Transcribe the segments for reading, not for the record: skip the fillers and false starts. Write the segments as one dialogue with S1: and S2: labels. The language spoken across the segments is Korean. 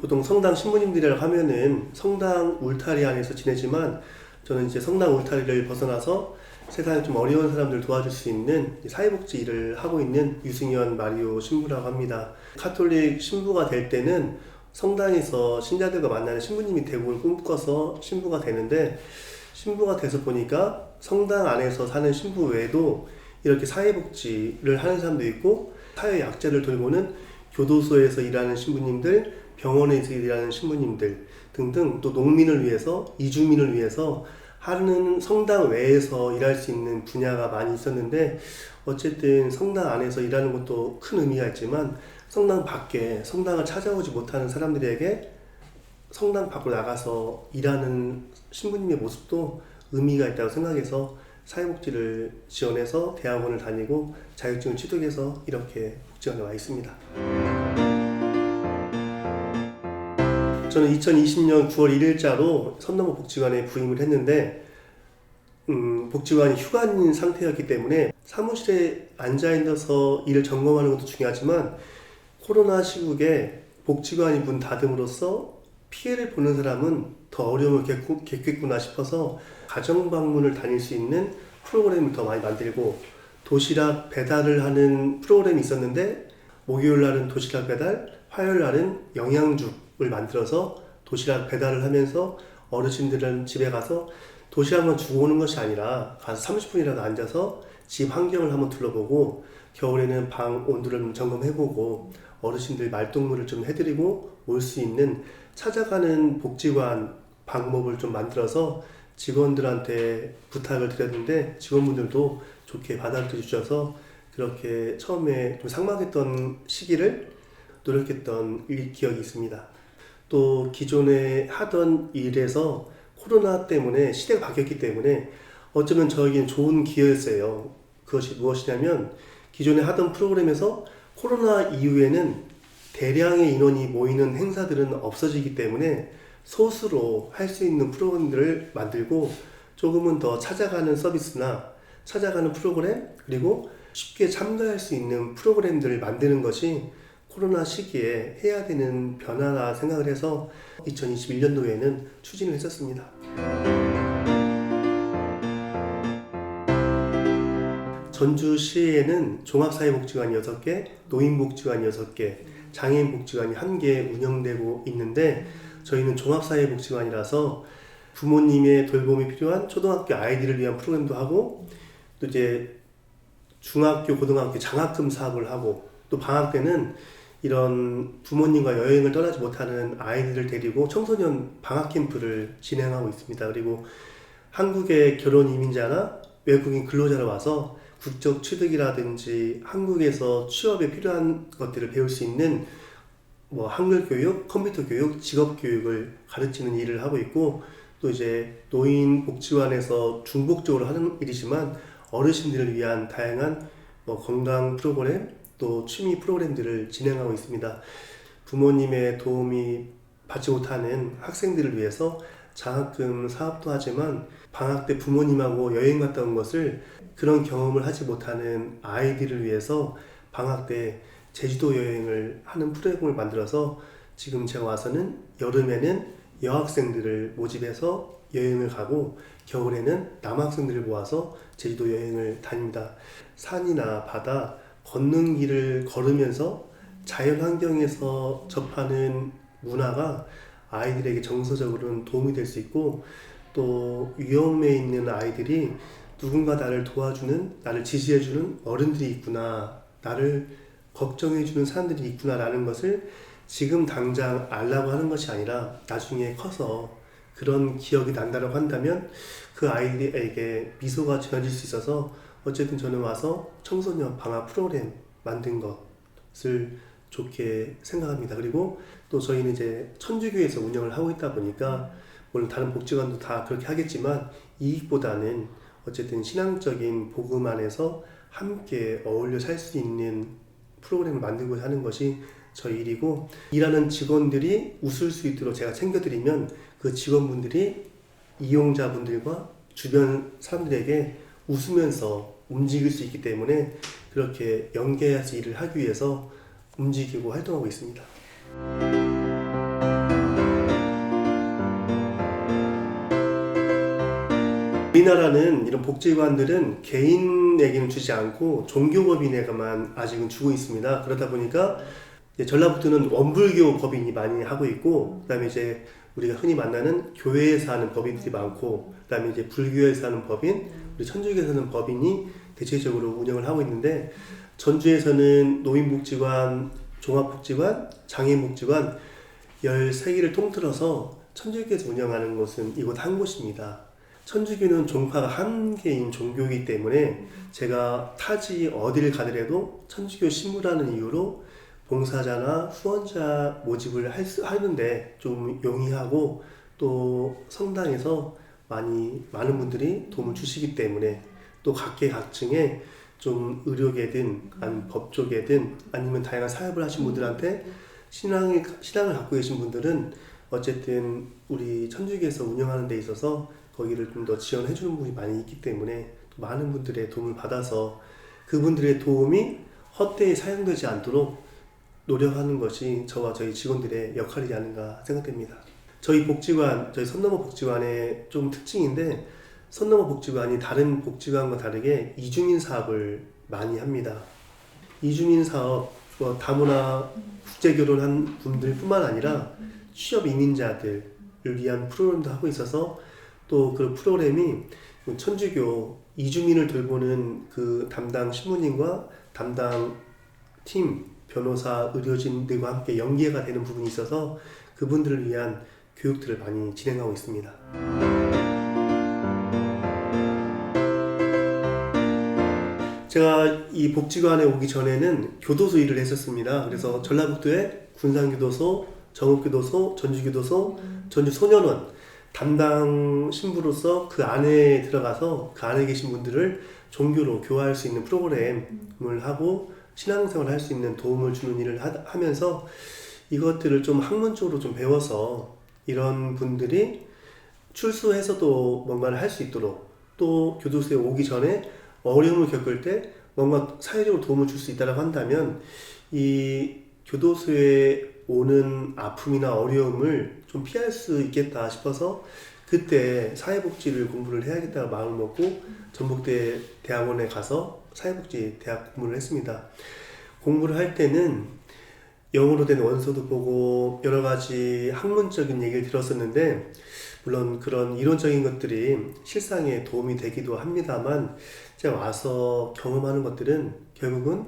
S1: 보통 성당 신부님들이라고 하면은 성당 울타리 안에서 지내지만 저는 이제 성당 울타리를 벗어나서 세상에 좀 어려운 사람들 도와줄 수 있는 사회복지 일을 하고 있는 유승현 마리오 신부라고 합니다. 카톨릭 신부가 될 때는 성당에서 신자들과 만나는 신부님이 대국을 꿈꿔서 신부가 되는데, 신부가 돼서 보니까 성당 안에서 사는 신부 외에도 이렇게 사회복지를 하는 사람도 있고, 사회 약자를 돌보는 교도소에서 일하는 신부님들, 병원에서 일하는 신부님들 등등, 또 농민을 위해서, 이주민을 위해서 하는 성당 외에서 일할 수 있는 분야가 많이 있었는데, 어쨌든 성당 안에서 일하는 것도 큰 의미가 있지만 성당 밖에, 성당을 찾아오지 못하는 사람들에게 성당 밖으로 나가서 일하는 신부님의 모습도 의미가 있다고 생각해서 사회복지를 지원해서 대학원을 다니고 자격증을 취득해서 이렇게 복지관에 와 있습니다. 저는 2020년 9월 1일자로 선넘어 복지관에 부임을 했는데, 복지관이 휴관인 상태였기 때문에 사무실에 앉아있어서 일을 점검하는 것도 중요하지만, 코로나 시국에 복지관이 문 닫음으로써 피해를 보는 사람은 더 어려움을 겪겠구나 싶어서 가정 방문을 다닐 수 있는 프로그램을 더 많이 만들고, 도시락 배달을 하는 프로그램이 있었는데 목요일 날은 도시락 배달, 화요일 날은 영양죽을 만들어서 도시락 배달을 하면서 어르신들은 집에 가서 도시락만 주고 오는 것이 아니라 가서 30분이라도 앉아서 집 환경을 한번 둘러보고, 겨울에는 방 온도를 점검해보고 어르신들 말동무를 좀 해드리고 올 수 있는 찾아가는 복지관 방법을 좀 만들어서 직원들한테 부탁을 드렸는데, 직원분들도 좋게 받아들여 주셔서 그렇게 처음에 좀 삭막했던 시기를 노력했던 기억이 있습니다. 또 기존에 하던 일에서 코로나 때문에 시대가 바뀌었기 때문에 어쩌면 저에게는 좋은 기회였어요. 그것이 무엇이냐면, 기존에 하던 프로그램에서 코로나 이후에는 대량의 인원이 모이는 행사들은 없어지기 때문에 소수로 할 수 있는 프로그램들을 만들고, 조금은 더 찾아가는 서비스나 찾아가는 프로그램, 그리고 쉽게 참가할 수 있는 프로그램들을 만드는 것이 코로나 시기에 해야 되는 변화라 생각을 해서 2021년도에는 추진을 했었습니다. 전주시에는 종합사회복지관이 6개, 노인복지관이 6개, 장애인복지관이 1개 운영되고 있는데, 저희는 종합사회복지관이라서 부모님의 돌봄이 필요한 초등학교 아이들을 위한 프로그램도 하고, 또 이제 중학교, 고등학교 장학금 사업을 하고, 또 방학 때는 이런 부모님과 여행을 떠나지 못하는 아이들을 데리고 청소년 방학 캠프를 진행하고 있습니다. 그리고 한국의 결혼 이민자나 외국인 근로자로 와서 국적 취득이라든지 한국에서 취업에 필요한 것들을 배울 수 있는 한글 교육, 컴퓨터 교육, 직업 교육을 가르치는 일을 하고 있고, 또 이제 노인 복지관에서 중복적으로 하는 일이지만 어르신들을 위한 다양한 건강 프로그램, 또 취미 프로그램들을 진행하고 있습니다. 부모님의 도움이 받지 못하는 학생들을 위해서 장학금 사업도 하지만, 방학 때 부모님하고 여행 갔다 온 것을, 그런 경험을 하지 못하는 아이들을 위해서 방학 때 제주도 여행을 하는 프로그램을 만들어서 지금 제가 와서는 여름에는 여학생들을 모집해서 여행을 가고, 겨울에는 남학생들을 모아서 제주도 여행을 다닙니다. 산이나 바다, 걷는 길을 걸으면서 자연환경에서 접하는 문화가 아이들에게 정서적으로는 도움이 될 수 있고, 또 위험에 있는 아이들이 누군가 나를 도와주는, 나를 지지해주는 어른들이 있구나, 나를 걱정해주는 사람들이 있구나 라는 것을 지금 당장 알라고 하는 것이 아니라 나중에 커서 그런 기억이 난다고 한다면 그 아이들에게 미소가 전해질 수 있어서, 어쨌든 저는 와서 청소년 방학 프로그램 만든 것을 좋게 생각합니다. 그리고 또 저희는 이제 천주교에서 운영을 하고 있다 보니까, 물론 다른 복지관도 다 그렇게 하겠지만 이익보다는 어쨌든 신앙적인 복음 안에서 함께 어울려 살 수 있는 프로그램을 만들고자 하는 것이 저희 일이고, 일하는 직원들이 웃을 수 있도록 제가 챙겨드리면 그 직원분들이 이용자분들과 주변 사람들에게 웃으면서 움직일 수 있기 때문에 그렇게 연계해서 일을 하기 위해서 움직이고 활동하고 있습니다. 우리나라는 이런 복지관들은 개인에게는 주지 않고 종교법인에게만 아직은 주고 있습니다. 그러다 보니까 이제 전라북도는 원불교 법인이 많이 하고 있고, 그다음에 이제 우리가 흔히 만나는 교회에서 하는 법인들이 많고, 그다음에 이제 불교에서 하는 법인, 우리 천주교에서 하는 법인이 대체적으로 운영을 하고 있는데, 전주에서는 노인복지관, 종합복지관, 장애인복지관 13개를 통틀어서 천주교에서 운영하는 곳은 이곳 한 곳입니다. 천주교는 종파가 한 개인 종교이기 때문에 제가 타지 어디를 가더라도 천주교 신부라는 이유로 봉사자나 후원자 모집을 하는데 좀 용이하고, 또 성당에서 많은 분들이 도움을 주시기 때문에, 또 각계각층의 좀 의료계든 아니면 법조계든 아니면 다양한 사업을 하신 분들한테 신앙을 갖고 계신 분들은 어쨌든 우리 천주교에서 운영하는 데 있어서 거기를 좀 더 지원해 주는 분이 많이 있기 때문에 또 많은 분들의 도움을 받아서 그분들의 도움이 헛되이 사용되지 않도록 노력하는 것이 저와 저희 직원들의 역할이지 않은가 생각됩니다. 저희 복지관, 저희 선넘어 복지관의 좀 특징인데, 선넘어 복지관이 다른 복지관과 다르게 이주민 사업을 많이 합니다. 이주민 사업, 다문화 국제결혼한 분들뿐만 아니라 취업 이민자들을 위한 프로그램도 하고 있어서, 또 그 프로그램이 천주교 이주민을 돌보는 그 담당 신부님과 담당 팀, 변호사, 의료진들과 함께 연계가 되는 부분이 있어서 그분들을 위한 교육들을 많이 진행하고 있습니다. 제가 이 복지관에 오기 전에는 교도소 일을 했었습니다. 그래서 전라북도에 군산교도소, 정읍교도소, 전주교도소, 전주소년원 담당 신부로서 그 안에 들어가서 그 안에 계신 분들을 종교로 교화할 수 있는 프로그램을 하고 신앙생활을 할 수 있는 도움을 주는 일을 하면서 이것들을 좀 학문적으로 좀 배워서 이런 분들이 출소해서도 뭔가를 할 수 있도록, 또 교도소에 오기 전에 어려움을 겪을 때 뭔가 사회적으로 도움을 줄 수 있다고 한다면 이 교도소에 오는 아픔이나 어려움을 좀 피할 수 있겠다 싶어서 그때 사회복지를 공부를 해야겠다고 마음을 먹고 전북대 대학원에 가서 사회복지 대학 공부를 했습니다. 공부를 할 때는 영어로 된 원서도 보고 여러 가지 학문적인 얘기를 들었었는데, 물론 그런 이론적인 것들이 실상에 도움이 되기도 합니다만, 제가 와서 경험하는 것들은 결국은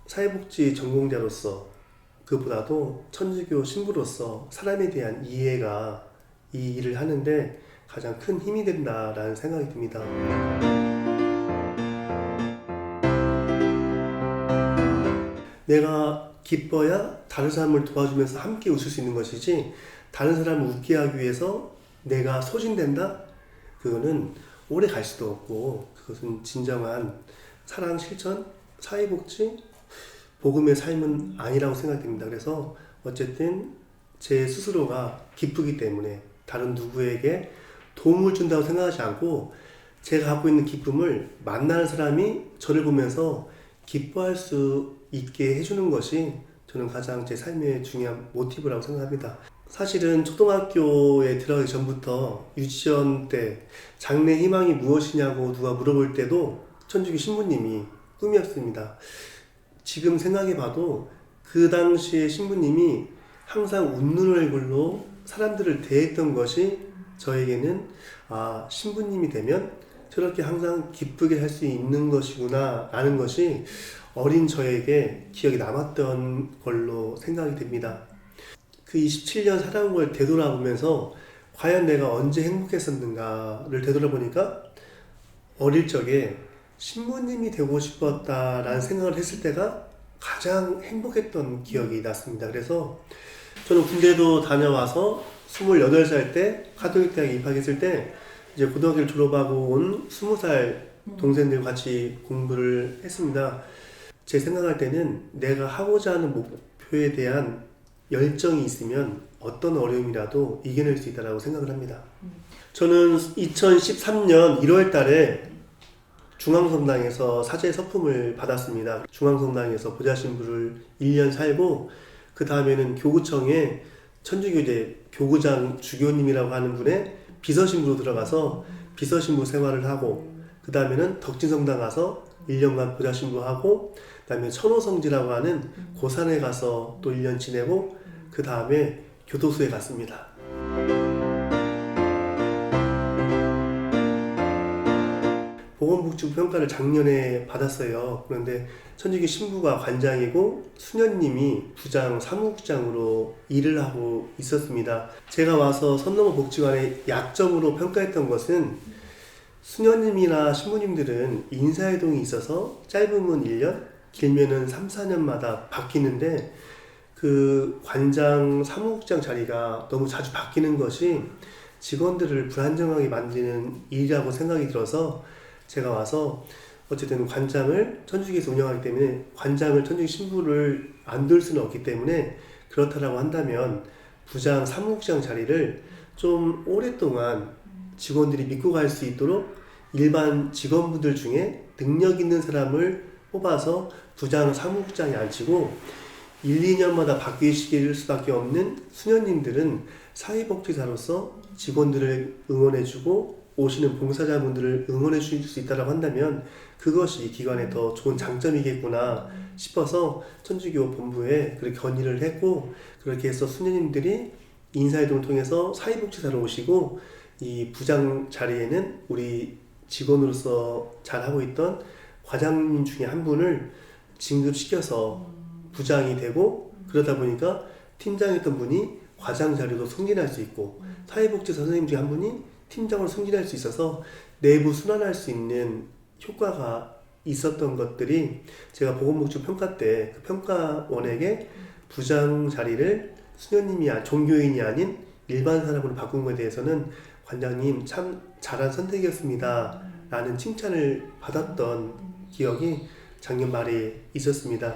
S1: 사회복지 전공자로서, 그보다도 천주교 신부로서 사람에 대한 이해가 이 일을 하는데 가장 큰 힘이 된다라는 생각이 듭니다. 내가 기뻐야 다른 사람을 도와주면서 함께 웃을 수 있는 것이지, 다른 사람을 웃게 하기 위해서 내가 소진된다? 그거는 오래 갈 수도 없고, 그것은 진정한 사랑 실천, 사회복지, 복음의 삶은 아니라고 생각됩니다. 그래서 어쨌든 제 스스로가 기쁘기 때문에 다른 누구에게 도움을 준다고 생각하지 않고, 제가 갖고 있는 기쁨을 만나는 사람이 저를 보면서 기뻐할 수 있게 해주는 것이 저는 가장 제 삶의 중요한 모티브라고 생각합니다. 사실은 초등학교에 들어가기 전부터 유치원 때 장래 희망이 무엇이냐고 누가 물어볼 때도 천주교 신부님이 꿈이었습니다. 지금 생각해봐도 그 당시에 신부님이 항상 웃는 얼굴로 사람들을 대했던 것이 저에게는 신부님이 되면 저렇게 항상 기쁘게 할 수 있는 것이구나 라는 것이 어린 저에게 기억이 남았던 걸로 생각이 됩니다. 그 27년 살아온 걸 되돌아보면서 과연 내가 언제 행복했었는가를 되돌아보니까 어릴 적에 신부님이 되고 싶었다라는 생각을 했을 때가 가장 행복했던 기억이 났습니다. 그래서 저는 군대도 다녀와서 28살 때 가톨릭 대학에 입학했을 때 이제 고등학교를 졸업하고 온 20살 동생들과 같이 공부를 했습니다. 제 생각할 때는 내가 하고자 하는 목표에 대한 열정이 있으면 어떤 어려움이라도 이겨낼 수 있다고 생각을 합니다. 저는 2013년 1월 달에 중앙성당에서 사제 서품을 받았습니다. 중앙성당에서 보좌신부를 1년 살고, 그 다음에는 교구청에 천주교제 교구장 주교님이라고 하는 분의 비서신부로 들어가서 비서신부 생활을 하고 그 다음에는 덕진성당 가서 1년간 보좌신부하고 그 다음에 천호성지라고 하는 고산에 가서 또 1년 지내고 그 다음에 교도소에 갔습니다. 보건복지부 평가를 작년에 받았어요. 그런데 천주교 신부가 관장이고 수녀님이 부장, 사무국장으로 일을 하고 있었습니다. 제가 와서 선넘어 복지관의 약점으로 평가했던 것은 수녀님이나 신부님들은 인사이동이 있어서 짧으면 1년, 길면은 3, 4년마다 바뀌는데 그 관장, 사무국장 자리가 너무 자주 바뀌는 것이 직원들을 불안정하게 만드는 일이라고 생각이 들어서 제가 와서 어쨌든 관장을 천주교에서 운영하기 때문에 관장을 천주교 신부를 안 둘 수는 없기 때문에 그렇다라고 한다면 부장, 사무국장 자리를 좀 오랫동안 직원들이 믿고 갈 수 있도록 일반 직원분들 중에 능력 있는 사람을 뽑아서 부장, 사무국장에 앉히고 1, 2년마다 바뀌실 수밖에 없는 수녀님들은 사회복지사로서 직원들을 응원해주고 오시는 봉사자분들을 응원해 주실 수 있다고 한다면 그것이 이 기관의 더 좋은 장점이겠구나 싶어서 천주교 본부에 그렇게 건의를 했고 그렇게 해서 수녀님들이 인사이동을 통해서 사회복지사로 오시고 이 부장 자리에는 우리 직원으로서 잘하고 있던 과장님 중에 한 분을 진급시켜서 부장이 되고 그러다 보니까 팀장이었던 분이 과장 자리로 승진할 수 있고 사회복지사 선생님 중에 한 분이 팀장으로 승진할 수 있어서 내부 순환할 수 있는 효과가 있었던 것들이 제가 보건복지부 평가 때 그 평가원에게 부장 자리를 수녀님이 종교인이 아닌 일반 사람으로 바꾼 것에 대해서는 관장님 참 잘한 선택이었습니다 라는 칭찬을 받았던 기억이 작년 말에 있었습니다.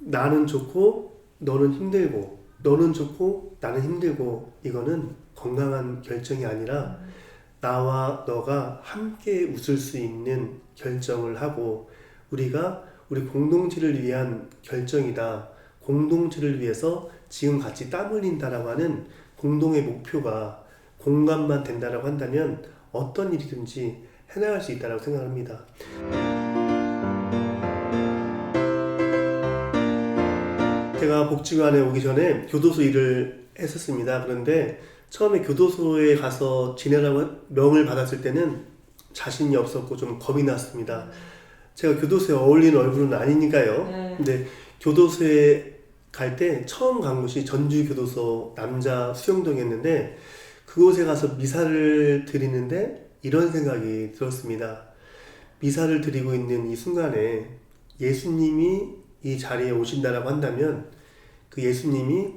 S1: 나는 좋고 너는 힘들고 너는 좋고 나는 힘들고 이거는 건강한 결정이 아니라 나와 너가 함께 웃을 수 있는 결정을 하고 우리가 우리 공동체를 위한 결정이다. 공동체를 위해서 지금 같이 땀 흘린다라고 하는 공동의 목표가 공감만 된다라고 한다면 어떤 일이든지 해나갈 수 있다고 생각합니다. 제가 복지관에 오기 전에 교도소 일을 했었습니다. 그런데 처음에 교도소에 가서 지내라고 명을 받았을 때는 자신이 없었고 좀 겁이 났습니다. 제가 교도소에 어울리는 얼굴은 아니니까요. 근데 교도소에 갈 때 처음 간 곳이 전주교도소 남자 수영동이었는데 그곳에 가서 미사를 드리는데 이런 생각이 들었습니다. 미사를 드리고 있는 이 순간에 예수님이 이 자리에 오신다라고 한다면 그 예수님이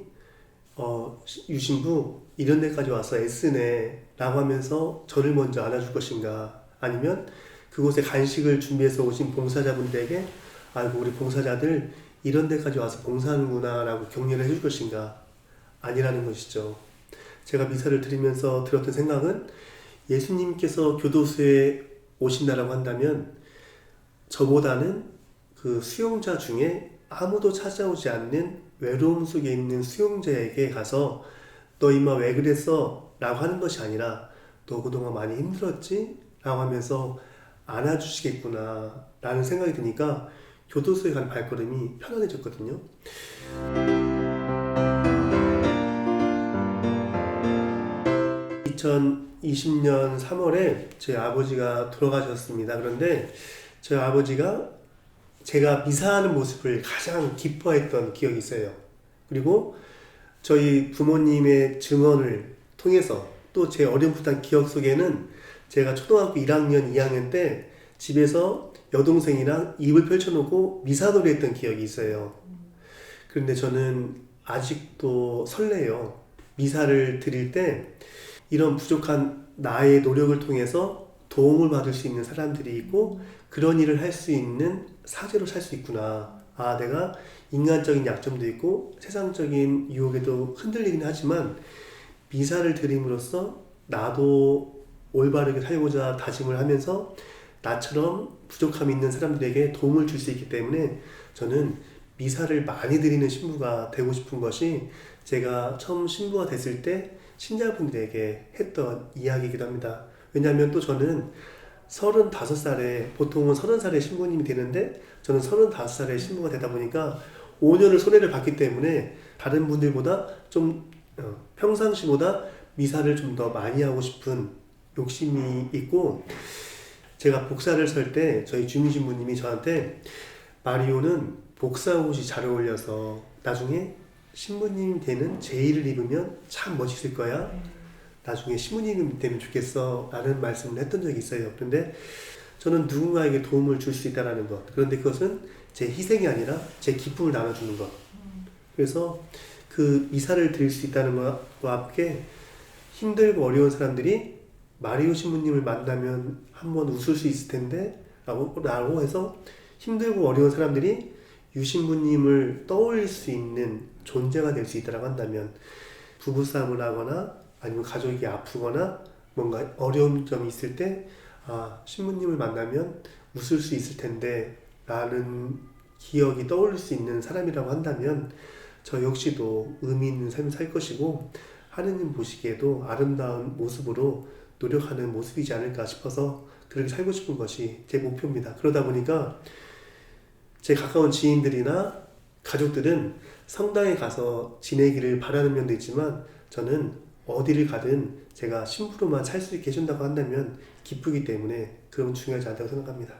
S1: 유신부 이런 데까지 와서 애쓰네 라고 하면서 저를 먼저 안아줄 것인가 아니면 그곳에 간식을 준비해서 오신 봉사자분들에게 아이고 우리 봉사자들 이런 데까지 와서 봉사하는구나 라고 격려를 해줄 것인가 아니라는 것이죠. 제가 미사를 드리면서 들었던 생각은 예수님께서 교도소에 오신다라고 한다면 저보다는 그 수용자 중에 아무도 찾아오지 않는 외로움 속에 있는 수용자에게 가서 너 임마 왜 그랬어? 라고 하는 것이 아니라 너 그동안 많이 힘들었지? 라고 하면서 안아주시겠구나 라는 생각이 드니까 교도소에 간 발걸음이 편안해졌거든요. 2020년 3월에 저희 아버지가 돌아가셨습니다. 그런데 저희 아버지가 제가 미사하는 모습을 가장 기뻐했던 기억이 있어요. 그리고 저희 부모님의 증언을 통해서 또 제 어렴풋한 기억 속에는 제가 초등학교 1학년, 2학년 때 집에서 여동생이랑 입을 펼쳐놓고 미사놀이 했던 기억이 있어요. 그런데 저는 아직도 설레요. 미사를 드릴 때 이런 부족한 나의 노력을 통해서 도움을 받을 수 있는 사람들이 있고 그런 일을 할 수 있는 사제로 살 수 있구나. 아, 내가 인간적인 약점도 있고 세상적인 유혹에도 흔들리긴 하지만 미사를 드림으로써 나도 올바르게 살고자 다짐을 하면서 나처럼 부족함이 있는 사람들에게 도움을 줄 수 있기 때문에 저는 미사를 많이 드리는 신부가 되고 싶은 것이 제가 처음 신부가 됐을 때 신자분들에게 했던 이야기이기도 합니다. 왜냐하면 또 저는 35살에, 보통은 30살에 신부님이 되는데 저는 35살에 신부가 되다 보니까 5년을 손해를 봤기 때문에 다른 분들보다 좀 평상시보다 미사를 좀 더 많이 하고 싶은 욕심이 있고, 제가 복사를 설 때 저희 주민 신부님이 저한테 마리오는 복사 옷이 잘 어울려서 나중에 신부님 되는 제의를 입으면 참 멋있을 거야. 나중에 신부님 되면 좋겠어 라는 말씀을 했던 적이 있어요. 그런데 저는 누군가에게 도움을 줄 수 있다는 것, 그런데 그것은 제 희생이 아니라 제 기쁨을 나눠주는 것. 그래서 그 미사를 드릴 수 있다는 것과 함께 힘들고 어려운 사람들이 마리오 신부님을 만나면 한번 웃을 수 있을 텐데 라고 해서 힘들고 어려운 사람들이 유신부님을 떠올릴 수 있는 존재가 될 수 있다고 한다면, 부부싸움을 하거나 아니면 가족이 아프거나 뭔가 어려운 점이 있을 때 신부님을 만나면 웃을 수 있을 텐데 라는 기억이 떠올릴 수 있는 사람이라고 한다면 저 역시도 의미 있는 삶을 살 것이고 하느님 보시기에도 아름다운 모습으로 노력하는 모습이지 않을까 싶어서 그렇게 살고 싶은 것이 제 목표입니다. 그러다 보니까 제 가까운 지인들이나 가족들은 성당에 가서 지내기를 바라는 면도 있지만, 저는 어디를 가든 제가 신부로만 살 수 있게 해준다고 한다면 기쁘기 때문에 그건 중요하지 않다고 생각합니다.